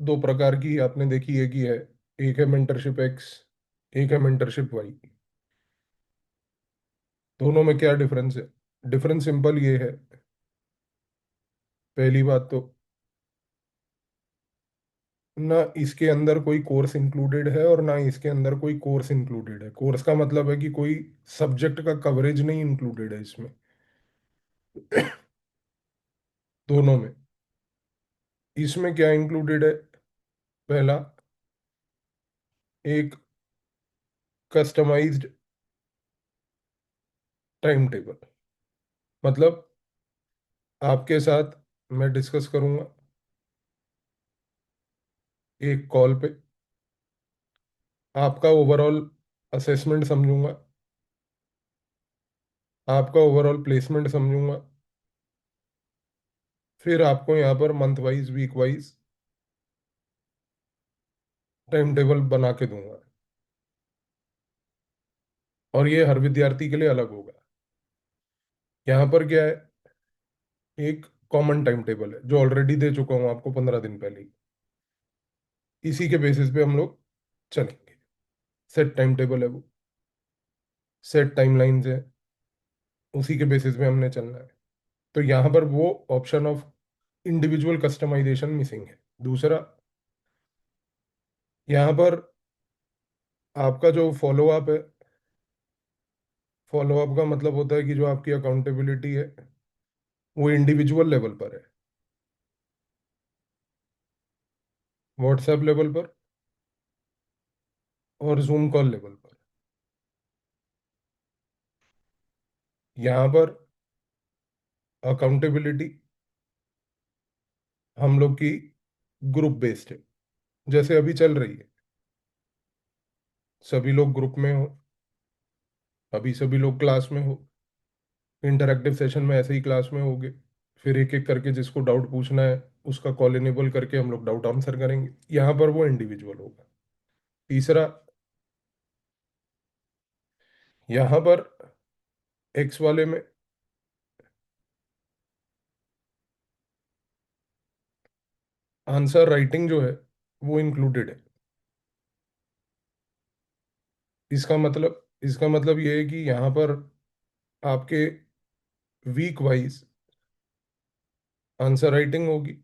दो प्रकार की आपने देखी है कि है, एक है मेंटरशिप एक्स, एक है मेंटरशिप वाई। दोनों में क्या डिफरेंस है? डिफरेंस सिंपल ये है, पहली बात तो, ना इसके अंदर कोई कोर्स इंक्लूडेड है और ना इसके अंदर कोई कोर्स इंक्लूडेड है। कोर्स का मतलब है कि कोई सब्जेक्ट का कवरेज नहीं इंक्लूडेड है इसमें। दोनों में। इसमें क्या इंक्लूडेड है? पहला, एक कस्टमाइज्ड टाइम टेबल। मतलब आपके साथ मैं डिस्कस करूंगा एक कॉल पे, आपका ओवरऑल असेसमेंट समझूंगा, आपका ओवरऑल प्लेसमेंट समझूंगा, फिर आपको यहाँ पर month wise week wise time table बना के दूंगा। और ये हर विद्यार्थी के लिए अलग होगा। यहाँ पर क्या है, एक कॉमन टाइम टेबल है जो ऑलरेडी दे चुका हूँ आपको 15 दिन पहले ही। इसी के बेसिस पे हम लोग चलेंगे। सेट टाइम टेबल है वो, सेट टाइमलाइंस है, उसी के बेसिस पे हमने चलना है। तो यहाँ पर वो option of individual customization missing है। दूसरा, यहाँ पर आपका जो फॉलो अप है, फॉलो अप का मतलब होता है कि जो आपकी अकाउंटेबिलिटी है वो इंडिविजुअल लेवल पर है, व्हाट्सएप लेवल पर और जूम कॉल लेवल पर। यहाँ पर अकाउंटेबिलिटी हम लोग की ग्रुप बेस्ड है, जैसे अभी चल रही है। सभी लोग ग्रुप में हो, अभी सभी लोग क्लास में हो, इंटरैक्टिव सेशन में ऐसे ही क्लास में होगे। फिर एक एक करके जिसको डाउट पूछना है उसका कॉल इनेबल करके हम लोग डाउट आंसर करेंगे। यहाँ पर वो इंडिविजुअल होगा। तीसरा, यहाँ पर एक्स वाले में आंसर राइटिंग जो है वो इंक्लूडेड है। इसका मतलब ये है कि यहाँ पर आपके वीक वाइज आंसर राइटिंग होगी।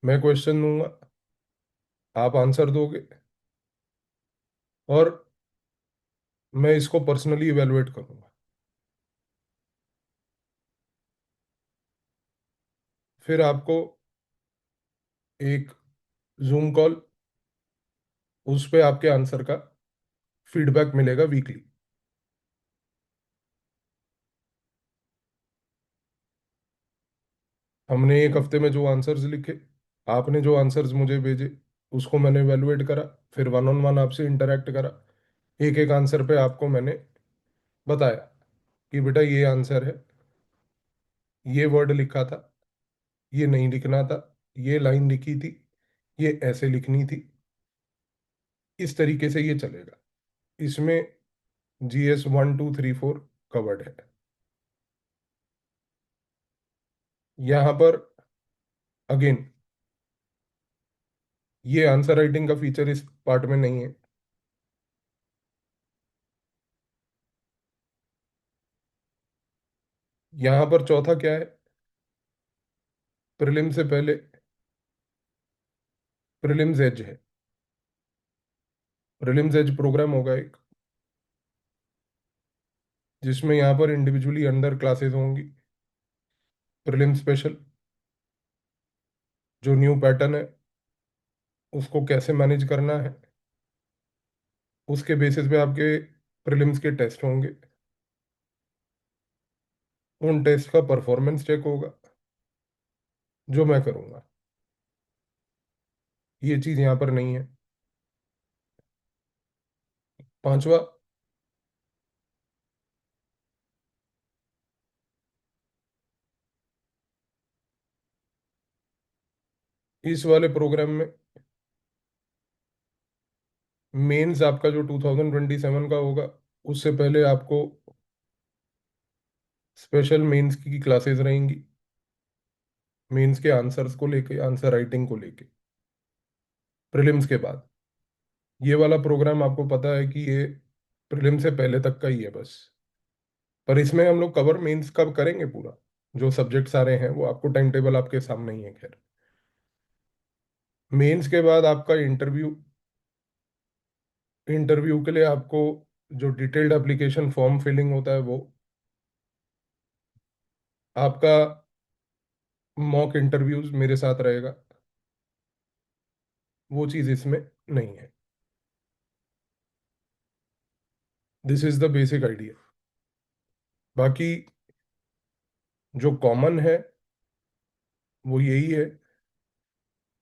मैं क्वेश्चन दूंगा, आप आंसर दोगे, और मैं इसको पर्सनली इवेलुएट करूंगा। फिर आपको एक जूम कॉल, उस पे आपके आंसर का फीडबैक मिलेगा वीकली। हमने एक हफ्ते में जो आंसर्स लिखे, आपने जो आंसर्स मुझे भेजे, उसको मैंने इवेलुएट करा। फिर वन ऑन वन आपसे इंटरेक्ट करा। एक एक आंसर पे आपको मैंने बताया कि बेटा ये आंसर है, ये वर्ड लिखा था, ये नहीं लिखना था, ये लाइन लिखी थी, ये ऐसे लिखनी थी। इस तरीके से ये चलेगा। इसमें GS 1 2 3 4 कवर्ड है। यहाँ पर अगेन ये आंसर राइटिंग का फीचर इस पार्ट में नहीं है। यहाँ पर चौथा क्या है, प्रीलिम से पहले प्रीलिम्स एज है। प्रीलिम्स एज प्रोग्राम होगा एक, जिसमें यहाँ पर इंडिविजुअली अंडर क्लासेस होंगी। प्रीलिम स्पेशल जो न्यू पैटर्न है उसको कैसे मैनेज करना है, उसके बेसिस पे आपके प्रीलिम्स के टेस्ट होंगे। उन टेस्ट का परफॉर्मेंस चेक होगा जो मैं करूँगा। ये चीज़ यहाँ पर नहीं है। पांचवा, इस वाले प्रोग्राम में मेंस आपका जो 2027 का होगा, उससे पहले आपको स्पेशल मेंस की क्लासेस रहेंगी, मेंस के आंसर्स को लेके, आंसर राइटिंग को लेके। प्रीलिम्स के बाद। ये वाला प्रोग्राम आपको पता है कि ये प्रीलिम से पहले तक का ही है बस। पर इसमें हम लोग कवर मेंस कब करेंगे पूरा, जो सब्जेक्ट सारे हैं वो आपको टाइम टेबल आपके सामने ही है। खैर, मेंस के बाद आपका इंटरव्यू। इंटरव्यू के लिए आपको जो डिटेल्ड एप्लीकेशन फॉर्म फिलिंग होता है वो, आपका मॉक इंटरव्यूज मेरे साथ रहेगा, वो चीज़ इसमें नहीं है। This is the basic idea. बाकी जो कॉमन है वो यही है।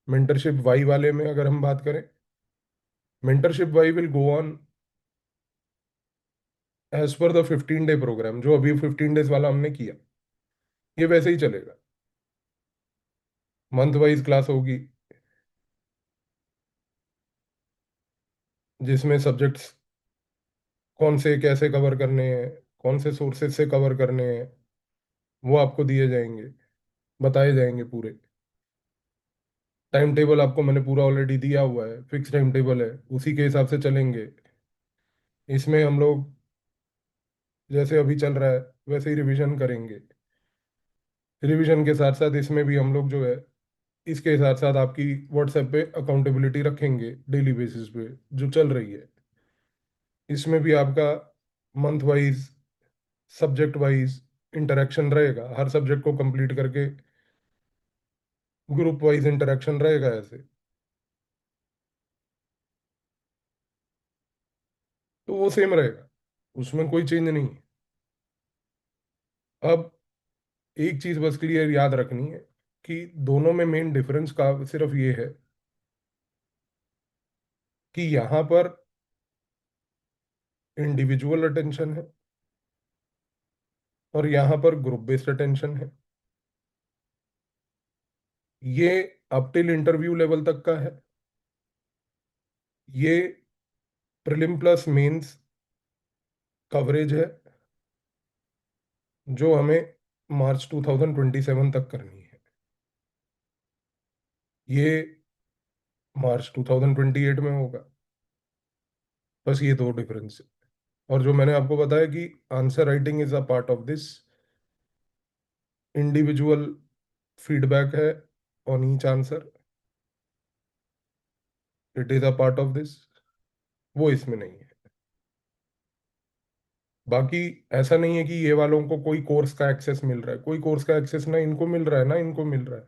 मेंटरशिप वाई वाले में अगर हम बात करें, mentorship why will go on as per the 15 day program, जो अभी 15 डेज वाला हमने किया, ये वैसे ही चलेगा। मंथ वाइज क्लास होगी, जिसमें सब्जेक्ट्स कौन से कैसे कवर करने हैं, कौन से सोर्सेज से कवर करने हैं, वो आपको दिए जाएंगे, बताए जाएंगे पूरे। टाइम टेबल आपको मैंने पूरा ऑलरेडी दिया हुआ है, फिक्स टाइम टेबल है, उसी के हिसाब से चलेंगे। इसमें हम लोग जैसे अभी चल रहा है वैसे ही रिवीजन करेंगे। रिवीजन के साथ साथ इसमें भी हम लोग जो है, इसके साथ साथ आपकी व्हाट्सएप पे अकाउंटेबिलिटी रखेंगे डेली बेसिस पे, जो चल रही है। इसमें भी आपका month wise, subject wise interaction रहेगा, हर सब्जेक्ट को कंप्लीट करके ग्रुप वाइज इंटरेक्शन रहेगा ऐसे। तो वो सेम रहेगा, उसमें कोई चेंज नहीं है। अब एक चीज बस क्लियर याद रखनी है कि दोनों में मेन डिफरेंस का सिर्फ ये है कि यहाँ पर इंडिविजुअल अटेंशन है और यहाँ पर ग्रुप बेस्ड अटेंशन है। ये अप टिल इंटरव्यू लेवल तक का है। ये प्रीलिम प्लस मेंस कवरेज है, जो हमें मार्च 2027 तक करनी है। ये मार्च 2028 में होगा। बस ये दो डिफरेंस है। और जो मैंने आपको बताया कि answer writing is a part of this, individual feedback है on each answer, it is a part of this, वो इसमें नहीं है। बाकी ऐसा नहीं है कि ये वालों को कोई कोर्स का एक्सेस मिल रहा है, कोई कोर्स का एक्सेस ना इनको मिल रहा है ना इनको मिल रहा है।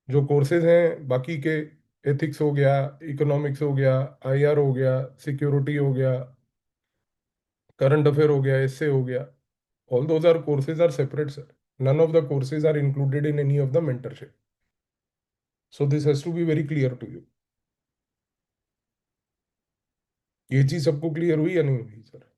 जो कोर्सेज हैं बाकी के, एथिक्स हो गया, इकोनॉमिक्स हो गया, आईआर हो गया, सिक्योरिटी हो गया, करंट अफेयर हो गया, एसए हो गया, all those are courses are separate sir. None of the courses are included in any of the mentorship. So this has to be very clear to you. ये चीज सबको clear हुई या नहीं हुई सर?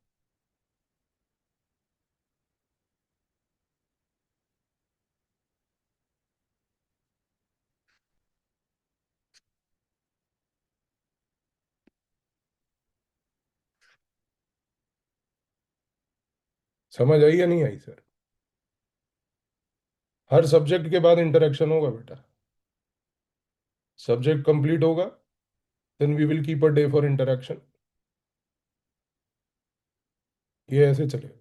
समझ आई या नहीं आई सर? हर सब्जेक्ट के बाद इंटरेक्शन होगा बेटा। सब्जेक्ट कंप्लीट होगा, then we will keep a day for interaction. ये ऐसे चलेगा।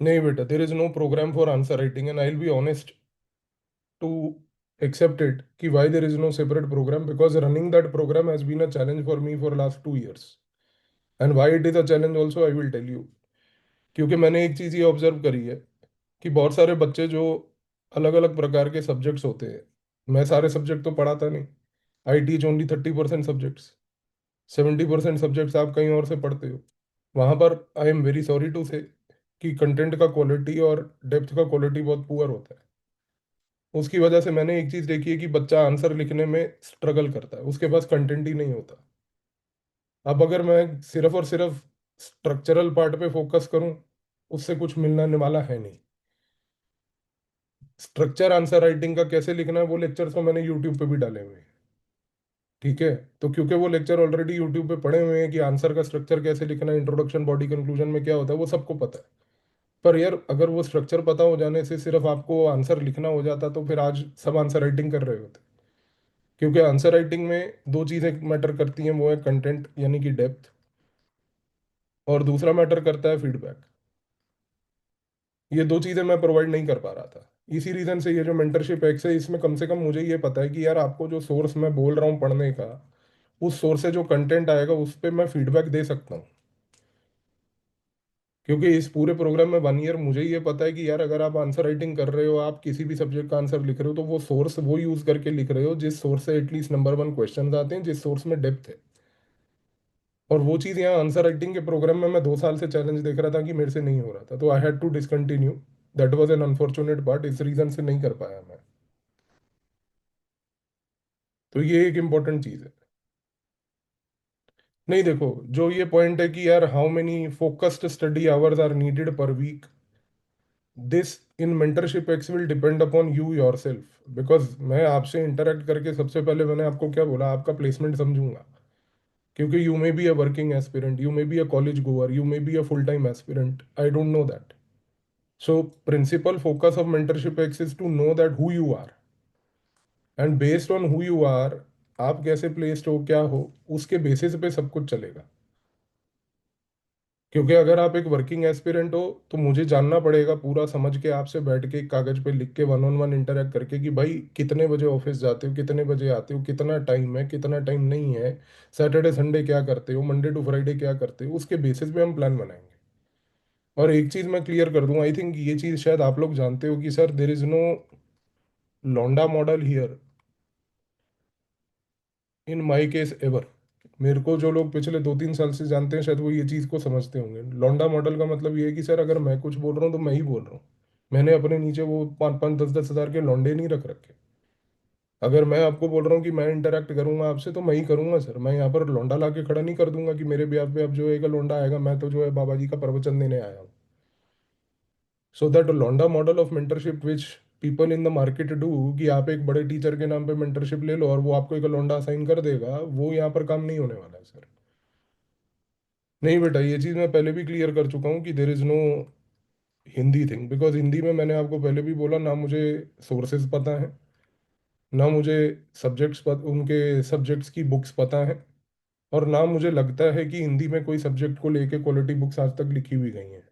नहीं बेटा, there is no program for answer writing and I will be honest to accept it कि why there is no separate program, because running that program has been a challenge for me for last 2 years, and why it is a challenge also I will tell you। क्योंकि मैंने एक चीज ये observe करी है कि बहुत सारे बच्चे जो अलग अलग प्रकार के सब्जेक्ट्स होते हैं, मैं सारे सब्जेक्ट तो पढ़ाता नहीं, I teach only 30% subjects, 70% subjects आप कहीं और से पढ़ते हो। वहां पर I am very sorry to say कि कंटेंट का क्वालिटी और डेप्थ का क्वालिटी बहुत पुअर होता है। उसकी वजह से मैंने एक चीज देखी है कि बच्चा आंसर लिखने में स्ट्रगल करता है, उसके पास कंटेंट ही नहीं होता। अब अगर मैं सिर्फ और सिर्फ स्ट्रक्चरल पार्ट पे फोकस करूं, उससे कुछ मिलने वाला है नहीं। स्ट्रक्चर आंसर राइटिंग का कैसे लिखना है वो लेक्चर्स तो मैंने यूट्यूब पे भी डाले हुए हैं। ठीक है, तो क्योंकि वो लेक्चर ऑलरेडी यूट्यूब पे पड़े हुए हैं कि आंसर का स्ट्रक्चर कैसे लिखना है, इंट्रोडक्शन बॉडी कंक्लूजन में क्या होता है, वो सबको पता है। पर यार अगर वो स्ट्रक्चर पता हो जाने से सिर्फ आपको आंसर लिखना हो जाता तो फिर आज सब आंसर राइटिंग कर रहे होते। क्योंकि आंसर राइटिंग में दो चीजें मैटर करती हैं, वो है कंटेंट यानी कि डेप्थ, और दूसरा मैटर करता है फीडबैक। ये दो चीजें मैं प्रोवाइड नहीं कर पा रहा था। इसी रीजन से ये जो मेंटरशिप एक्स है, इसमें कम से कम मुझे ये पता है कि यार आपको जो सोर्स मैं बोल रहा हूँ पढ़ने का, उस सोर्स से जो कंटेंट आएगा उस पर मैं फीडबैक दे सकता हूँ। क्योंकि इस पूरे प्रोग्राम में 1 ईयर मुझे ये पता है कि यार अगर आप आंसर राइटिंग कर रहे हो, आप किसी भी सब्जेक्ट का आंसर लिख रहे हो, तो वो सोर्स वो यूज करके लिख रहे हो जिस सोर्स से एटलीस्ट नंबर 1 क्वेश्चन आते हैं, जिस सोर्स में डेप्थ है। और वो चीज़ यहाँ आंसर राइटिंग के प्रोग्राम में मैं 2 साल से चैलेंज देख रहा था कि मेरे से नहीं हो रहा था, तो I had to discontinue. That was an unfortunate part, इस रीजन से नहीं कर पाया मैं। तो ये एक इम्पोर्टेंट चीज़ है। नहीं देखो, जो ये पॉइंट है कि यार how many focused study hours are needed per week, this in mentorship x will depend upon you yourself. Because मैं आपसे इंटरेक्ट करके सबसे पहले मैंने आपको क्या बोला, आपका प्लेसमेंट समझूंगा। क्योंकि you may be a working aspirant, you may be a college गोअर, you may be a full time aspirant, I don't know that. So principal focus of mentorship X is to know that who you are, and based on who you are, आप कैसे placed हो, क्या हो, उसके basis पे सब कुछ चलेगा। क्योंकि अगर आप एक वर्किंग एस्पिरेंट हो, तो मुझे जानना पड़ेगा पूरा समझ के, आपसे बैठ के एक कागज पे लिख के 1-on-1 इंटरेक्ट करके कि भाई कितने बजे ऑफिस जाते हो, कितने बजे आते हो, कितना टाइम है, कितना टाइम नहीं है, सैटरडे संडे क्या करते हो, मंडे टू फ्राइडे क्या करते हो, उसके बेसिस पे हम प्लान बनाएंगे। और एक चीज मैं क्लियर कर दूं, आई थिंक ये चीज शायद आप लोग जानते हो कि सर देर इज नो लौंडा model here in my case ever. मेरे को जो लोग पिछले 2-3 साल से जानते हैं शायद वो ये चीज़ को समझते होंगे। लौंडा मॉडल का मतलब ये है कि सर अगर मैं कुछ बोल रहा हूँ तो मैं ही बोल रहा हूँ। मैंने अपने नीचे वो 5-5, 10-10 हज़ार के लौंडे नहीं रख रखे। अगर मैं आपको बोल रहा हूँ कि मैं इंटरेक्ट करूंगा आपसे तो मैं ही करूंगा सर। मैं यहाँ पर लौंडा ला के खड़ा नहीं कर दूंगा कि मेरे ब्याह पे अब जो एक लौंडा आएगा, मैं तो जो है बाबा जी का प्रवचन देने आया हूँ। सो दैट लौंडा model of mentorship which people in the market do, कि आप एक बड़े टीचर के नाम पे मेंटरशिप ले लो और वो आपको एक लौंडा असाइन कर देगा, वो यहाँ पर काम नहीं होने वाला है सर। नहीं बेटा, ये चीज़ मैं पहले भी क्लियर कर चुका हूँ कि there is no Hindi thing. Because Hindi में मैंने आपको पहले भी बोला ना, मुझे सोर्सेज पता है, ना मुझे उनके सब्जेक्ट्स की बुक्स पता है, और ना मुझे लगता है कि हिंदी में कोई सब्जेक्ट को लेके क्वालिटी बुक्स आज तक लिखी हुई गई हैं।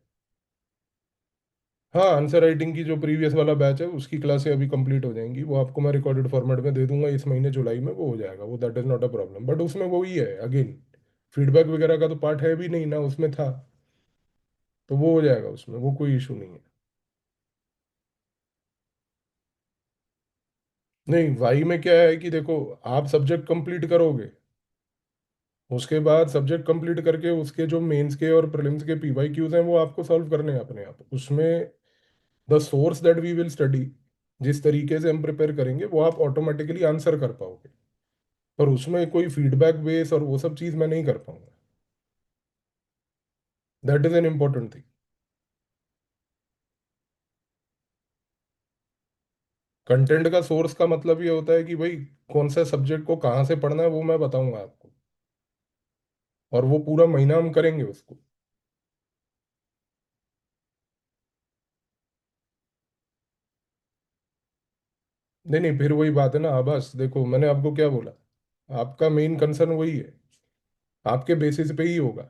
हाँ, आंसर राइटिंग की जो प्रीवियस वाला बैच है उसकी क्लासें अभी कंप्लीट हो जाएंगी, वो आपको मैं रिकॉर्डेड फॉर्मेट में दे दूंगा इस महीने जुलाई में, वो हो जाएगा, वो that is not a problem. But उसमें वो ही है अगेन, फीडबैक वगैरह का तो पार्ट है भी नहीं ना, उसमें था। तो वो हो जाएगा, उसमें वो कोई इशू नहीं है। नहीं, वाई में क्या है कि देखो, आप सब्जेक्ट कंप्लीट करोगे, उसके बाद सब्जेक्ट कंप्लीट करके उसके जो मेंस के और प्रीलिम्स के पीवाई क्यूज हैं वो आपको सॉल्व करने हैं अपने आप। उसमें the source that we will study, जिस तरीके से हम प्रिपेयर करेंगे वो आप ऑटोमेटिकली आंसर कर पाओगे। पर उसमें कोई फीडबैक बेस और वो सब चीज़ मैं नहीं कर पाऊंगा। That is an important thing. Content का सोर्स का मतलब ये होता है कि भाई कौन सा सब्जेक्ट को कहाँ से पढ़ना है वो मैं बताऊंगा आपको, और वो पूरा महीना हम करेंगे उसको। नहीं नहीं, फिर वही बात है ना आभास, देखो मैंने आपको क्या बोला, आपका मेन कंसर्न वही है, आपके बेसिस पे ही होगा।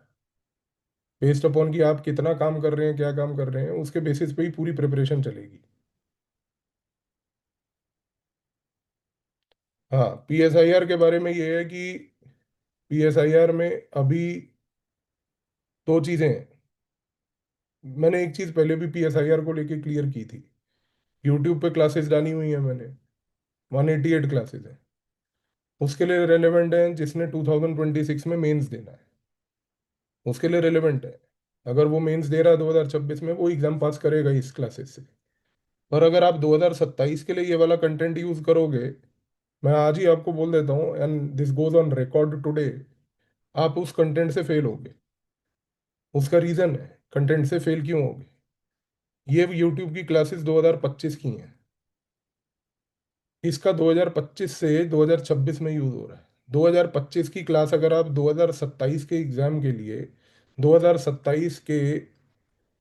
बेस्ड अपॉन कि आप कितना काम कर रहे हैं, क्या काम कर रहे हैं, उसके बेसिस पे ही पूरी प्रिपरेशन चलेगी। हाँ, पीएसआईआर के बारे में ये है कि पीएसआईआर में अभी दो चीजें हैं। मैंने एक चीज पहले भी पीएसआईआर को लेके क्लियर की थी, यूट्यूब पे क्लासेस डाली हुई हैं मैंने, 188 क्लासेस हैं। उसके लिए रेलेवेंट है जिसने 2026 में मेंस देना है, उसके लिए रेलेवेंट है। अगर वो मेंस दे रहा है 2026 में, वो एग्जाम पास करेगा इस क्लासेस से। पर अगर आप 2027 के लिए ये वाला कंटेंट यूज करोगे, मैं आज ही आपको बोल देता हूँ and this goes on record today, आप उस कंटेंट से फेल होगे। उसका रीजन है कंटेंट से फेल क्यों होगे, ये यूट्यूब की क्लासेस 2025 की हैं, इसका 2025 से 2026 में यूज हो रहा है। 2025 की क्लास अगर आप 2027 के एग्जाम के लिए 2027 के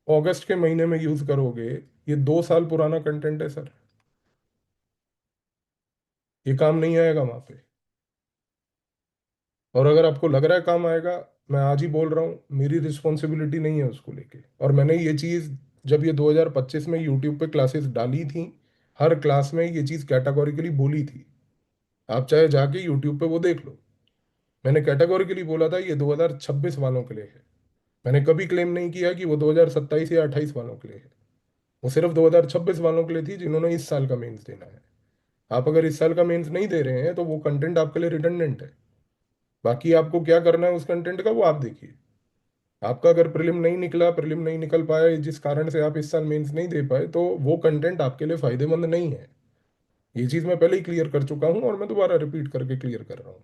अगस्त के महीने में यूज करोगे, ये 2 साल पुराना कंटेंट है सर। ये काम नहीं आएगा वहां पे। और अगर आपको लग रहा है काम आएगा, मैं आज ही बोल रहा हूँ, मेरी रिस्पॉन्सिबिलिटी नहीं है उसको लेके। और मैंने ये चीज़, जब ये 2025 में यूट्यूब पे क्लासेस डाली थी, हर क्लास में ये चीज़ कैटेगोरिकली बोली थी। आप चाहे जाके यूट्यूब पे वो देख लो। मैंने कैटेगोरिकली बोला था ये 2026 वालों के लिए है। मैंने कभी क्लेम नहीं किया कि वो 2027 या 28 वालों के लिए है। वो सिर्फ 2026 वालों के लिए थी, जिन्होंने इस साल का मेंस देना है। आप अगर इस साल का मेंस नहीं दे रहे हैं तो वो कंटेंट आपके लिए रिडंडेंट है। बाकी आपको क्या करना है उस कंटेंट का, वो आप देखिए। आपका अगर प्रीलिम नहीं निकला, प्रीलिम नहीं निकल पाया, जिस कारण से आप इस साल मेंस नहीं दे पाए, तो वो कंटेंट आपके लिए फायदेमंद नहीं है। ये चीज मैं पहले ही क्लियर कर चुका हूं और मैं दोबारा रिपीट करके क्लियर कर रहा हूँ।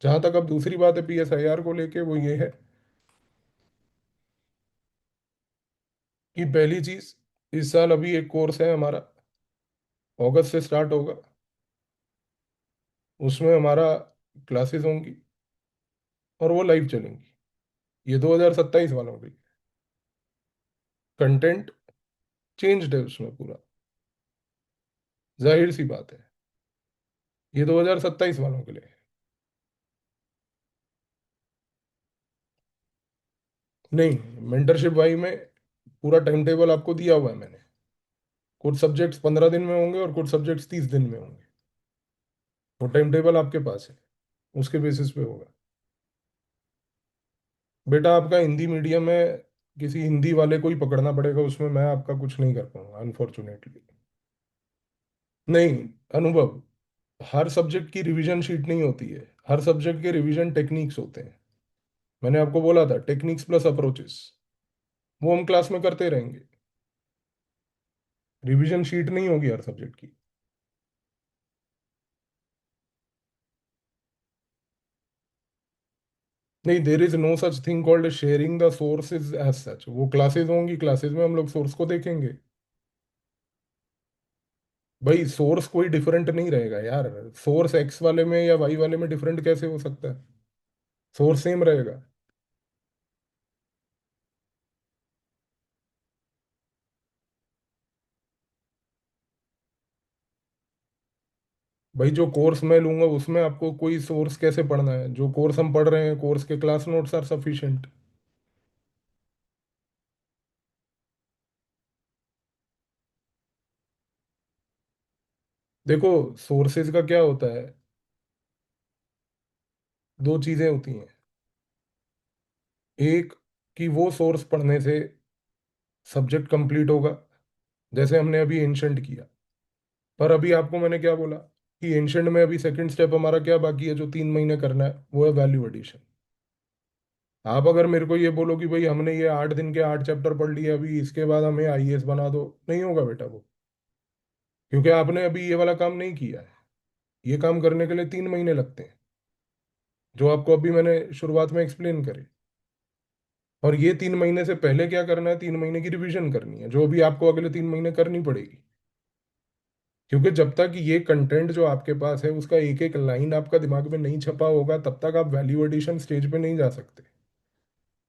जहां तक अब दूसरी बात है PSIR को लेके, वो ये है कि पहली चीज, इस साल अभी एक कोर्स है हमारा, अगस्त से स्टार्ट होगा। उसमें हमारा क्लासेस होंगी और वो लाइव चलेंगी। ये 2027 वालों की कंटेंट चेंज्ड है उसमें पूरा, जाहिर सी बात है। ये 2027 वालों के लिए है। नहीं, मेंटरशिप वाई में पूरा टाइम टेबल आपको दिया हुआ है मैंने। कुछ सब्जेक्ट्स 15 दिन में होंगे और कुछ सब्जेक्ट्स 30 दिन में होंगे। वो टाइम टेबल आपके पास है, उसके बेसिस पे होगा। बेटा आपका हिंदी मीडियम है, किसी हिंदी वाले को ही पकड़ना पड़ेगा उसमें, मैं आपका कुछ नहीं कर पाऊंगा अनफॉर्चुनेटली। नहीं, अनुभव, हर सब्जेक्ट की रिवीजन शीट नहीं होती है। हर सब्जेक्ट के रिवीजन टेक्निक्स होते हैं। मैंने आपको बोला था टेक्निक्स प्लस अप्रोचेस, वो हम क्लास में करते रहेंगे। रिवीजन शीट नहीं होगी हर सब्जेक्ट की। नहीं, there is no such thing called sharing the sources as such. वो क्लासेस होंगी, क्लासेस में हम लोग सोर्स को देखेंगे। भाई सोर्स कोई डिफरेंट नहीं रहेगा यार। सोर्स एक्स वाले में या वाई वाले में डिफरेंट कैसे हो सकता है? सोर्स सेम रहेगा। भाई जो कोर्स मैं लूंगा उसमें आपको कोई सोर्स कैसे पढ़ना है? जो कोर्स हम पढ़ रहे हैं, कोर्स के क्लास नोट्स आर सफिशिएंट। देखो, सोर्सेज का क्या होता है, दो चीजें होती हैं। एक, कि वो सोर्स पढ़ने से सब्जेक्ट कंप्लीट होगा, जैसे हमने अभी एंशंट किया। पर अभी आपको मैंने क्या बोला कि एंशंट में अभी सेकंड स्टेप हमारा क्या बाकी है, जो 3 महीने करना है, वो है वैल्यू एडिशन। आप अगर मेरे को ये बोलो कि भाई हमने ये 8 दिन के 8 चैप्टर पढ़ लिए, अभी इसके बाद हमें IAS बना दो, नहीं होगा बेटा वो। क्योंकि आपने अभी ये वाला काम नहीं किया है। ये काम करने के लिए 3 महीने लगते हैं, जो आपको अभी मैंने शुरुआत में एक्सप्लेन करे। और ये 3 महीने से पहले क्या करना है, 3 महीने की रिवीजन करनी है, जो अभी आपको अगले 3 महीने करनी पड़ेगी। क्योंकि जब तक ये कंटेंट जो आपके पास है उसका एक एक लाइन आपका दिमाग में नहीं छपा होगा, तब तक आप वैल्यू एडिशन स्टेज पे नहीं जा सकते।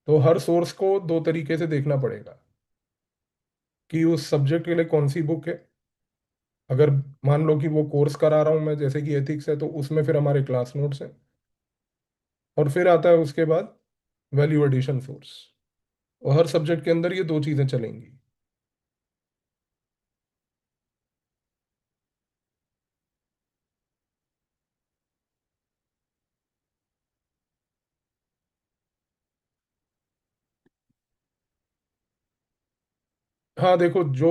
तो हर सोर्स को दो तरीके से देखना पड़ेगा कि उस सब्जेक्ट के लिए कौन सी बुक है। अगर मान लो कि वो कोर्स करा रहा हूं मैं, जैसे कि एथिक्स है, तो उसमें फिर हमारे क्लास नोट्स हैं। और फिर आता है उसके बाद वैल्यू एडिशन सोर्स। और हर सब्जेक्ट के अंदर ये दो चीजें चलेंगी। हाँ देखो, जो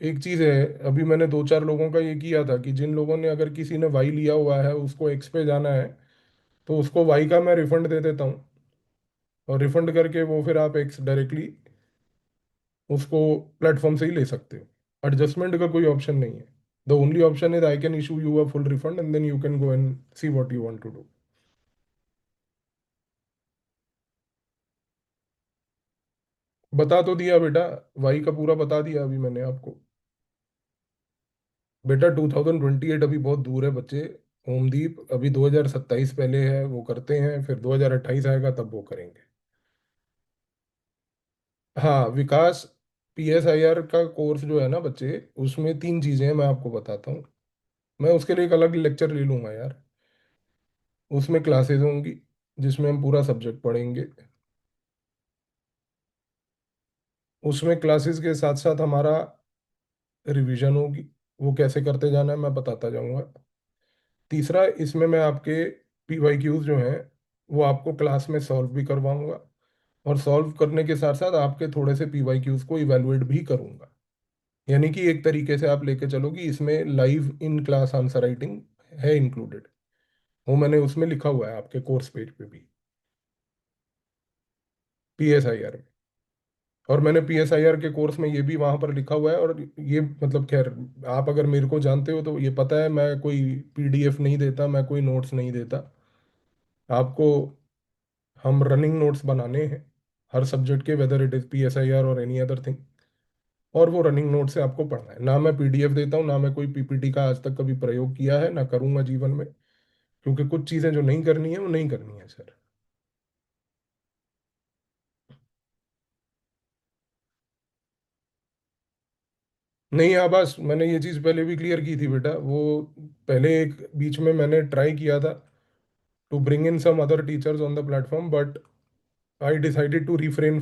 एक चीज है, अभी मैंने 2 4 लोगों का ये किया था कि जिन लोगों ने, अगर किसी ने वाई लिया हुआ है, उसको एक्स पे जाना है, तो उसको वाई का मैं रिफंड दे देता हूँ। और रिफंड करके वो फिर आप एक्स डायरेक्टली उसको प्लेटफॉर्म से ही ले सकते हो। एडजस्टमेंट का कोई ऑप्शन नहीं है। The only option is I can issue you a full refund and then you can go and see what you want to do. बता तो दिया बेटा, वाई का पूरा बता दिया अभी मैंने आपको। बेटा 2028 अभी बहुत दूर है बच्चे। ओमदीप, अभी 2027 पहले है, वो करते हैं, फिर 2028 आएगा तब वो करेंगे। हाँ विकास, PSIR का कोर्स जो है ना बच्चे, उसमें तीन चीजें हैं, मैं आपको बताता हूँ। मैं उसके लिए एक अलग लेक्चर ले लूंगा यार। उसमें क्लासेस होंगी जिसमें हम पूरा सब्जेक्ट पढ़ेंगे। उसमें क्लासेस के साथ साथ हमारा रिवीजन होगी, वो कैसे करते जाना है मैं बताता जाऊंगा। तीसरा, इसमें मैं आपके PYQs जो हैं वो आपको क्लास में सॉल्व भी करवाऊंगा, और सॉल्व करने के साथ साथ आपके थोड़े से PYQs को इवेलुएट भी करूंगा। यानी कि एक तरीके से आप लेके चलो कि इसमें live in class answer writing है इंक्लूडेड। वो मैंने उसमें लिखा हुआ है आपके कोर्स पेज पे भी, PSIR में। और मैंने PSIR के कोर्स में ये भी वहां पर लिखा हुआ है, और ये मतलब खैर, आप अगर मेरे को जानते हो तो ये पता है, मैं कोई PDF नहीं देता, मैं कोई नोट्स नहीं देता आपको। हम रनिंग नोट्स बनाने हैं हर सब्जेक्ट के, वेदर इट इज PSIR और एनी अदर थिंग। और वो रनिंग नोट से आपको पढ़ना है, ना मैं PDF देता हूँ, ना मैं कोई PPT का आज तक कभी प्रयोग किया है, ना करूंगा जीवन में। क्योंकि कुछ चीजें जो नहीं करनी है वो नहीं करनी है सर। नहीं, आभास मैंने ये चीज पहले भी क्लियर की थी बेटा। वो पहले एक बीच में मैंने ट्राई किया था to bring in some other teachers on the platform, but I decided to refrain